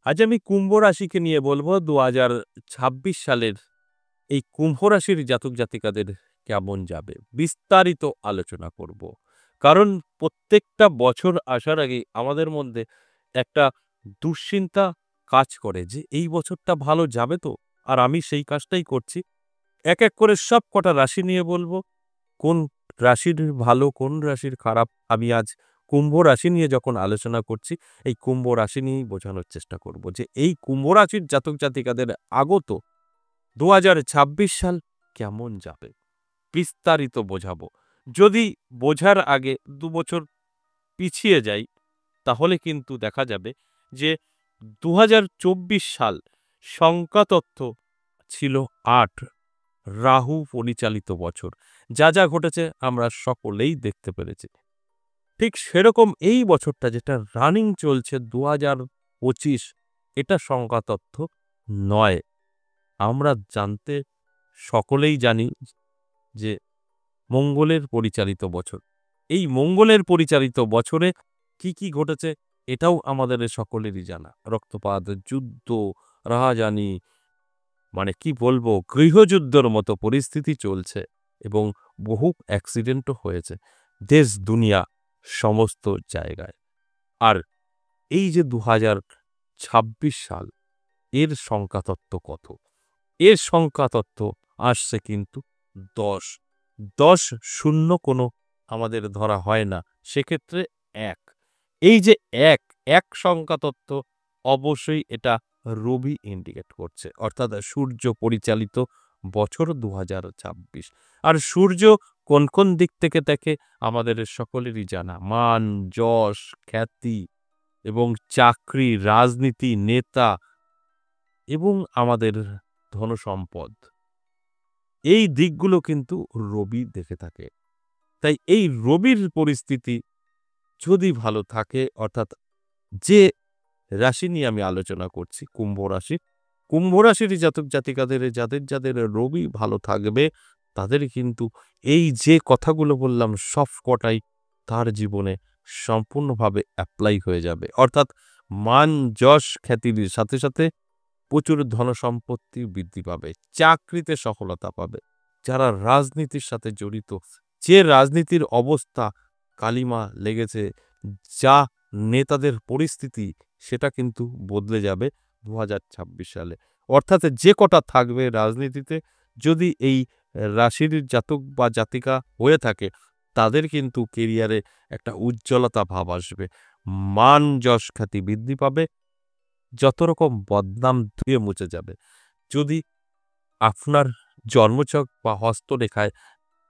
আজ আমি কুম্ভ রাশিকে নিয়ে বলবো ২০২৬ সালের এই কুম্ভ রাশির জাতক জাতিকাদের কেমন যাবে বিস্তারিত আলোচনা করব। কারণ প্রত্যেকটা বছর আসার আগে আমাদের মধ্যে একটা দুশ্চিন্তা কাজ করে যে এই বছরটা ভালো যাবে তো। আর আমি সেই কাজটাই করছি। এক এক করে সব কটা রাশি নিয়ে বলবো কোন রাশির ভালো কোন রাশির খারাপ। আমি আজ কুম্ভ রাশি নিয়ে যখন আলোচনা করছি এই কুম্ভ রাশি নিয়েই বোঝানোর চেষ্টা করব যে এই কুম্ভ রাশির জাতক জাতিকাদের আগত ২০২৬ সাল কেমন যাবে বিস্তারিত বোঝাবো। যদি বোঝার আগে ২ বছর পিছিয়ে যাই তাহলে কিন্তু দেখা যাবে যে ২০২৪ সাল সংখ্যাতত্ত্ব ছিল ৮, রাহু পরিচালিত বছর। যা যা ঘটেছে আমরা সকলেই দেখতে পেরেছি। ঠিক সেরকম এই বছরটা যেটা রানিং চলছে ২০২৫, এটা সংখ্যাতত্ত্ব নয়। আমরা জানতে সকলেই জানি যে মঙ্গলের পরিচালিত বছর। এই মঙ্গলের পরিচালিত বছরে কি কি ঘটেছে এটাও আমাদের সকলেরই জানা। রক্তপাত, যুদ্ধ, রাহাজানি, মানে কি বলবো, গৃহযুদ্ধের মতো পরিস্থিতি চলছে এবং বহু অ্যাক্সিডেন্টও হয়েছে দেশ দুনিয়া সমস্ত জায়গায়। আর এই যে ২০২৬ সাল, এর সংখ্যাতত্ত্ব কত? এর সংখ্যাতত্ত্ব আসছে কিন্তু ১০। ১০ শূন্য কোনো আমাদের ধরা হয় না, সেক্ষেত্রে ১। এই যে ১, ১ সংখ্যাতত্ত্ব অবশ্যই এটা রবি ইন্ডিকেট করছে, অর্থাৎ সূর্য পরিচালিত বছর ২০২৬। আর সূর্য কোন কোন দিক থেকে দেখে আমাদের সকলেরই জানা। মান, যশ, খ্যাতি এবং চাকরি, রাজনীতি, নেতা এবং আমাদের ধনসম্পদ, এই দিকগুলো কিন্তু রবি দেখে থাকে। তাই এই রবির পরিস্থিতি যদি ভালো থাকে, অর্থাৎ যে রাশি নিয়ে আমি আলোচনা করছি কুম্ভ রাশি, কুম্ভ রাশির জাতক জাতিকাদের যাদের যাদের রবি ভালো থাকবে তাদের কিন্তু এই যে কথাগুলো বললাম সব কটাই তার জীবনে সম্পূর্ণভাবে অ্যাপ্লাই হয়ে যাবে। অর্থাৎ মান, যশ, খ্যাতির সাথে সাথে প্রচুর ধনসম্পত্তি বৃদ্ধি পাবে, চাকরিতে সফলতা পাবে। যারা রাজনীতির সাথে জড়িত, যে রাজনীতির অবস্থা কালিমা লেগেছে, যা নেতাদের পরিস্থিতি, সেটা কিন্তু বদলে যাবে ২০২৬ সালে। অর্থাৎ যে কটা থাকবে রাজনীতিতে, যদি এই রাশির জাতক বা জাতিকা হয়ে থাকে, তাদের কিন্তু কেরিয়ারে একটা উজ্জ্বলতা ভাব আসবে, মান যশ খ্যাতি বৃদ্ধি পাবে, যত রকম বদনাম ধুয়ে মুছে যাবে। যদি আপনার জন্মছক বা হস্তরেখায়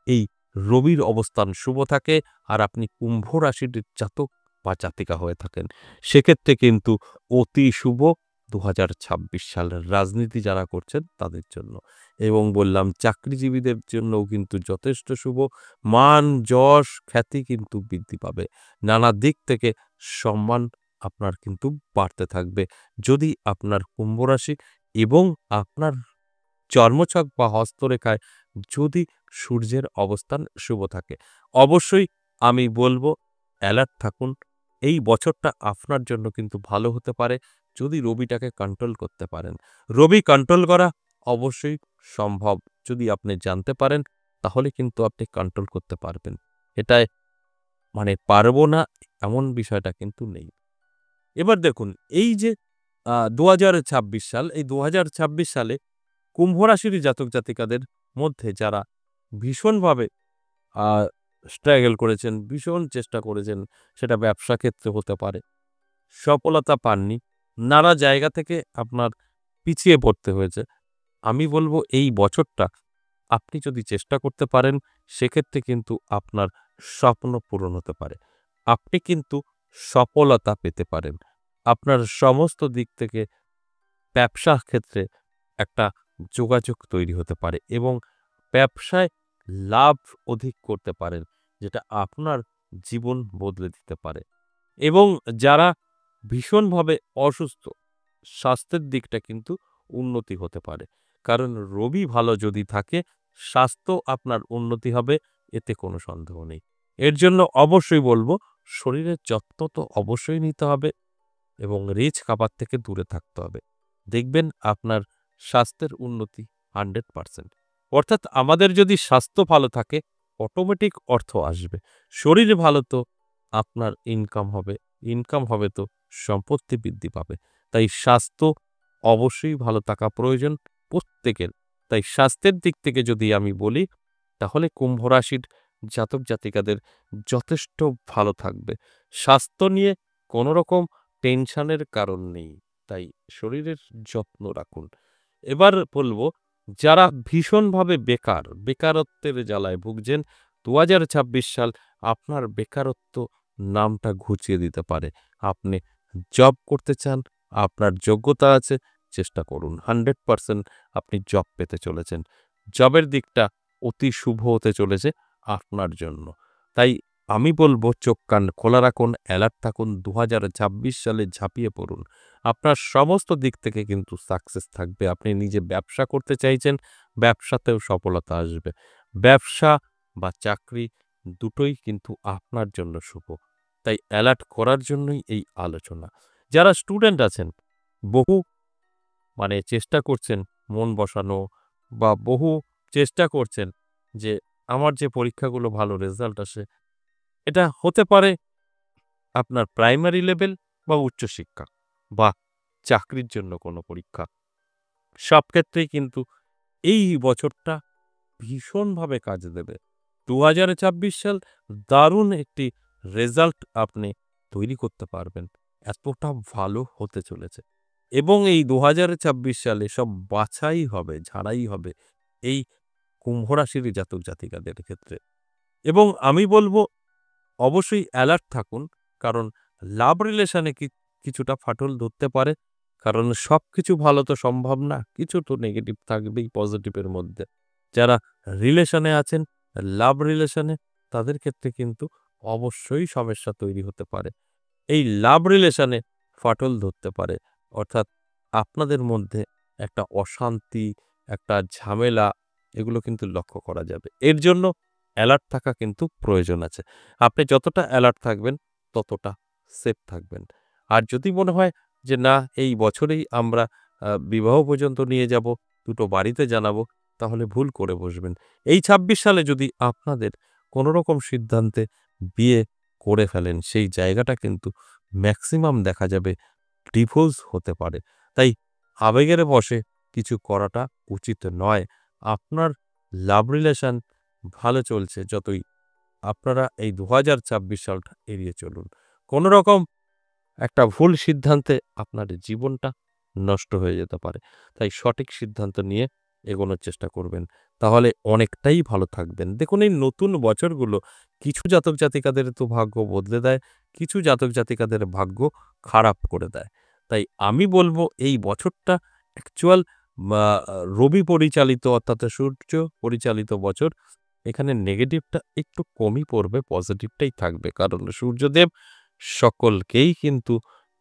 এই রবির অবস্থান শুভ থাকে আর আপনি কুম্ভ রাশির জাতক বা জাতিকা হয়ে থাকেন, সেক্ষেত্রে কিন্তু অতি শুভ ২০২৬ সালের রাজনীতি যারা করছেন তাদের জন্য। এবং বললাম চাকরিজীবীদের জন্যও কিন্তু যথেষ্ট শুভ, মান যশ খ্যাতি কিন্তু বৃদ্ধি পাবে, নানা দিক থেকে সম্মান আপনার কিন্তু বাড়তে থাকবে যদি আপনার কুম্ভ রাশি এবং আপনার জন্মছক বা হস্তরেখায় যদি সূর্যের অবস্থান শুভ থাকে। অবশ্যই আমি বলবো অ্যালার্ট থাকুন। এই বছরটা আপনার জন্য কিন্তু ভালো হতে পারে যদি রবিটাকে কন্ট্রোল করতে পারেন। রবি কন্ট্রোল করা অবশ্যই সম্ভব। যদি আপনি জানতে পারেন তাহলে কিন্তু আপনি কন্ট্রোল করতে পারবেন। এটায় মানে পারবো না এমন বিষয়টা কিন্তু নেই। এবার দেখুন এই যে ২০২৬ সাল, এই ২০২৬ সালে কুম্ভ রাশির জাতক জাতিকাদের মধ্যে যারা ভীষণভাবে আ স্ট্রাগল করেছেন, ভীষণ চেষ্টা করেছেন, সেটা ব্যবসা ক্ষেত্রে হতে পারে, সফলতা পাননি, নানা জায়গা থেকে আপনার পিছিয়ে পড়তে হয়েছে। আমি বলব এই বছরটা আপনি যদি চেষ্টা করতে পারেন, সেক্ষেত্রে কিন্তু আপনার স্বপ্ন পূরণ হতে পারে। আপনি কিন্তু সফলতা পেতে পারেন। আপনার সমস্ত দিক থেকে ব্যবসা ক্ষেত্রে একটা যোগাযোগ তৈরি হতে পারে এবং ব্যবসায় লাভ অধিক করতে পারেন, যেটা আপনার জীবন বদলে দিতে পারে। এবং যারা ভীষণভাবে অসুস্থ, স্বাস্থ্যের দিকটা কিন্তু উন্নতি হতে পারে। কারণ রবি ভালো যদি থাকে, স্বাস্থ্য আপনার উন্নতি হবে, এতে কোনো সন্দেহ নেই। এর জন্য অবশ্যই বলব শরীরের যত্ন তো অবশ্যই নিতে হবে। এবং রিচ খাবার থেকে দূরে থাকতে হবে। দেখবেন আপনার স্বাস্থ্যের উন্নতি 100%। অর্থাৎ আমাদের যদি স্বাস্থ্য ভালো থাকে, অটোমেটিক অর্থ আসবে। শরীর ভালো তো আপনার ইনকাম হবে। ইনকাম হবে তো সম্পত্তি বৃদ্ধি পাবে। তাই স্বাস্থ্য অবশ্যই ভালো থাকা প্রয়োজন প্রত্যেকের। তাই স্বাস্থ্যের দিক থেকে যদি আমি বলি, তাহলে কুম্ভ রাশির জাতক জাতিকাদের যথেষ্ট ভালো থাকবে। স্বাস্থ্য নিয়ে কোনো রকম টেনশনের কারণ নেই। তাই শরীরের যত্ন রাখুন। এবার বলব, যারা ভীষণভাবে বেকারত্বের জ্বালায় ভুগছেন, ২০২৬ সাল আপনার বেকারত্ব নামটা ঘুচিয়ে দিতে পারে। আপনি জব করতে চান, আপনার যোগ্যতা আছে, চেষ্টা করুন। 100% আপনি জব পেতে চলেছেন। জবের দিকটা অতি শুভ হতে চলেছে আপনার জন্য। তাই আমি বলব, চোখ কান খোলা রাখুন, অ্যালার্ট থাকুন, ২০২৬ সালে ঝাঁপিয়ে পড়ুন। আপনার সমস্ত দিক থেকে কিন্তু সাকসেস থাকবে। আপনি নিজে ব্যবসা করতে চাইছেন, ব্যবসাতেও সফলতা আসবে। ব্যবসা বা চাকরি দুটোই কিন্তু আপনার জন্য শুভ। তাই অ্যালার্ট করার জন্যই এই আলোচনা। যারা স্টুডেন্ট আছেন, বহু চেষ্টা করছেন মন বসানো, বা বহু চেষ্টা করছেন যে আমার যে পরীক্ষাগুলো ভালো রেজাল্ট আসে, এটা হতে পারে আপনার প্রাইমারি লেভেল বা উচ্চশিক্ষা বা চাকরির জন্য কোনো পরীক্ষা। সব ক্ষেত্রেই কিন্তু এই বছরটা ভীষণভাবে কাজে দেবে। ২০২৬ সাল দারুণ একটি রেজাল্ট আপনি তৈরি করতে পারবেন। এতটা ভালো হতে চলেছে। এবং এই ২০২৬ সালে সব বাছাই হবে, ঝাড়াই হবে এই কুম্ভ রাশির জাতক জাতিকাদের ক্ষেত্রে। এবং আমি বলব, অবশ্যই অ্যালার্ট থাকুন। কারণ লাভ রিলেশনে কিছুটা ফাটল ধরতে পারে। কারণ সবকিছু ভালো তো সম্ভব না। কিছু তো নেগেটিভ থাকবেই পজিটিভের মধ্যে। যারা রিলেশনে আছেন, লাভ রিলেশনে, তাদের ক্ষেত্রে কিন্তু অবশ্যই সমস্যা তৈরি হতে পারে। এই লাভ রিলেশনে ফাটল ধরতে পারে। অর্থাৎ আপনাদের মধ্যে একটা অশান্তি, একটা ঝামেলা, এগুলো কিন্তু লক্ষ্য করা যাবে। এর জন্য অ্যালার্ট থাকা কিন্তু প্রয়োজন আছে। আপনি যতটা অ্যালার্ট থাকবেন, ততটা সেফ থাকবেন। আর যদি মনে হয় যে না, এই বছরেই আমরা বিবাহ পর্যন্ত নিয়ে যাব, দুটো বাড়িতে জানাবো, তাহলে ভুল করে বসবেন। এই ২৬ সালে যদি আপনাদের কোনো রকম সিদ্ধান্তে বিয়ে করে ফেলেন, সেই জায়গাটা কিন্তু ম্যাক্সিমাম দেখা যাবে ডিভোর্স হতে পারে। তাই আবেগের বশে কিছু করাটা উচিত নয়। আপনার লাভ রিলেশন ভালো চলছে যতই, আপনারা এই ২০২৬ সালটা এড়িয়ে চলুন। কোনো রকম একটা ভুল সিদ্ধান্তে আপনার জীবনটা নষ্ট হয়ে যেতে পারে। তাই সঠিক সিদ্ধান্ত নিয়ে এগোনোর চেষ্টা করবেন। তাহলে অনেকটাই ভালো থাকবেন। দেখুন, এই নতুন বছরগুলো কিছু জাতক জাতিকাদের তো ভাগ্য বদলে দেয়, কিছু জাতক জাতিকাদের ভাগ্য খারাপ করে দেয়। তাই আমি বলব, এই বছরটা অ্যাকচুয়াল বা রবি পরিচালিত, অর্থাৎ সূর্য পরিচালিত বছর। এখানে নেগেটিভটা একটু কমই পড়বে, পজিটিভটাই থাকবে। কারণ সূর্যদেব সকলকেই কিন্তু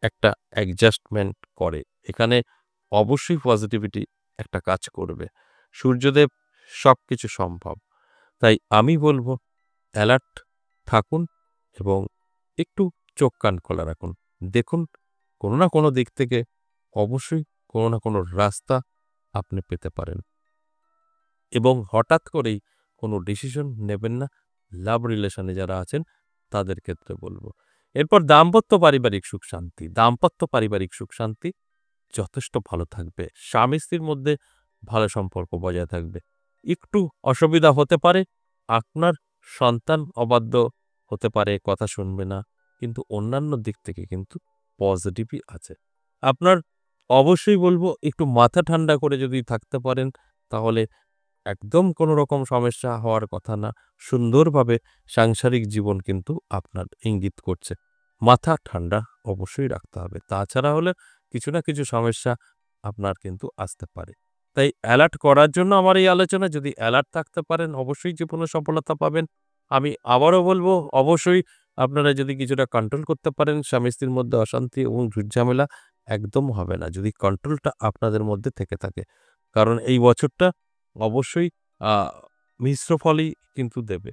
একটা অ্যাডজাস্টমেন্ট করে। এখানে অবশ্যই পজিটিভিটি একটা কাজ করবে। সূর্যদেব সবকিছু সম্ভব। তাই আমি বলব, অ্যালার্ট থাকুন এবং একটু চোখ কান খোলা রাখুন। দেখুন, কোনো না কোনো দিক থেকে অবশ্যই কোনো না কোনো রাস্তা আপনি পেতে পারেন। এবং হঠাৎ করেই কোনো ডিসিশন নেবেন না, লাভ রিলেশনে যারা আছেন তাদের ক্ষেত্রে বলব। এরপর দাম্পত্য পারিবারিক সুখ শান্তি। দাম্পত্য পারিবারিক সুখ শান্তি যথেষ্ট ভালো থাকবে। স্বামী-স্ত্রীর মধ্যে ভালো সম্পর্ক বজায় থাকবে। একটু অসুবিধা হতে পারে, আপনার সন্তান অবাধ্য হতে পারে, কথা শুনবে না। কিন্তু অন্যান্য দিক থেকে কিন্তু পজিটিভই আছে। আপনার অবশ্যই বলব, একটু মাথা ঠান্ডা করে যদি থাকতে পারেন, তাহলে একদম কোনো রকম সমস্যা হওয়ার কথা না। সুন্দরভাবে সাংসারিক জীবন কিন্তু আপনার ইঙ্গিত করছে। মাথা ঠান্ডা অবশ্যই রাখতে হবে। তাছাড়া হলে কিছু না কিছু সমস্যা আপনার কিন্তু আসতে পারে। তাই অ্যালার্ট করার জন্য আমার এই আলোচনা। যদি অ্যালার্ট থাকতে পারেন, অবশ্যই জীবনে সফলতা পাবেন। আমি আবারও বলব, অবশ্যই আপনারা যদি কিছুটা কন্ট্রোল করতে পারেন, স্বামী-স্ত্রীর মধ্যে অশান্তি এবং ঝুট-ঝামেলা একদম হবে না, যদি কন্ট্রোলটা আপনাদের মধ্যে থেকে থাকে। কারণ এই বছরটা অবশ্যই আ মিশ্র ফলই কিন্তু দেবে।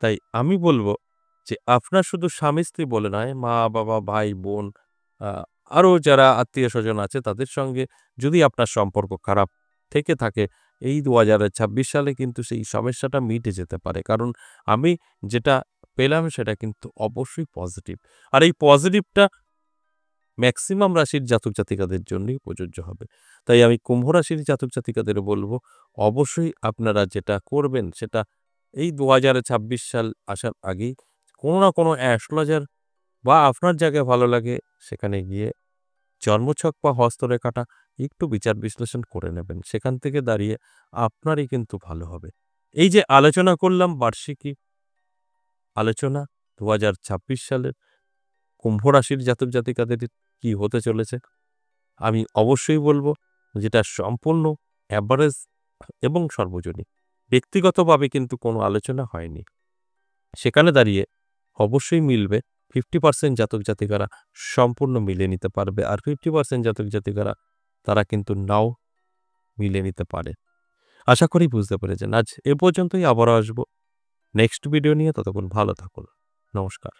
তাই আমি বলব যে আপনার শুধু স্বামী-স্ত্রী বলে নয়, মা-বাবা, ভাই-বোন, আ আরও যারা আত্মীয়-স্বজন আছে তাদের সঙ্গে যদি আপনার সম্পর্ক খারাপ থেকে থাকে, এই ২০২৬ সালে কিন্তু সেই সমস্যাটা মিটে যেতে পারে। কারণ আমি যেটা পেলাম সেটা কিন্তু অবশ্যই পজিটিভ। আর এই পজিটিভটা ম্যাক্সিমাম রাশির জাতক-জাতিকাদের জন্যই প্রযোজ্য হবে। তাই আমি কুম্ভ রাশির জাতক-জাতিকাদের বলব, অবশ্যই আপনারা যেটা করবেন সেটা এই ২০২৬ সাল আসার আগেই কোনো না কোনো অ্যাস্ট্রোলজার বা আপনার জায়গায় ভালো লাগে সেখানে গিয়ে জন্মছক বা হস্তরেখাটা একটু বিচার বিশ্লেষণ করে নেবেন। সেখান থেকে দাঁড়িয়ে আপনারই কিন্তু ভালো হবে। এই যে আলোচনা করলাম বার্ষিকী আলোচনা ২০২৬ সালের কুম্ভ রাশির জাতক-জাতিকাদের কি হতে চলেছে, আমি অবশ্যই বলব যেটা সম্পূর্ণ এভারেজ এবং সর্বজনীন। ব্যক্তিগতভাবে কিন্তু কোনো আলোচনা হয়নি। সেখানে দাঁড়িয়ে অবশ্যই মিলবে 50% জাতক-জাতিকারা সম্পূর্ণ মিলিয়ে নিতে পারবে। আর 50% জাতক-জাতিকারা তারা কিন্তু নাও মিলিয়ে নিতে পারে। আশা করি বুঝতে পেরেছেন। আজ এ পর্যন্তই, আবারও আসবো নেক্সট ভিডিও নিয়ে। ততক্ষণ ভালো থাকুন। নমস্কার।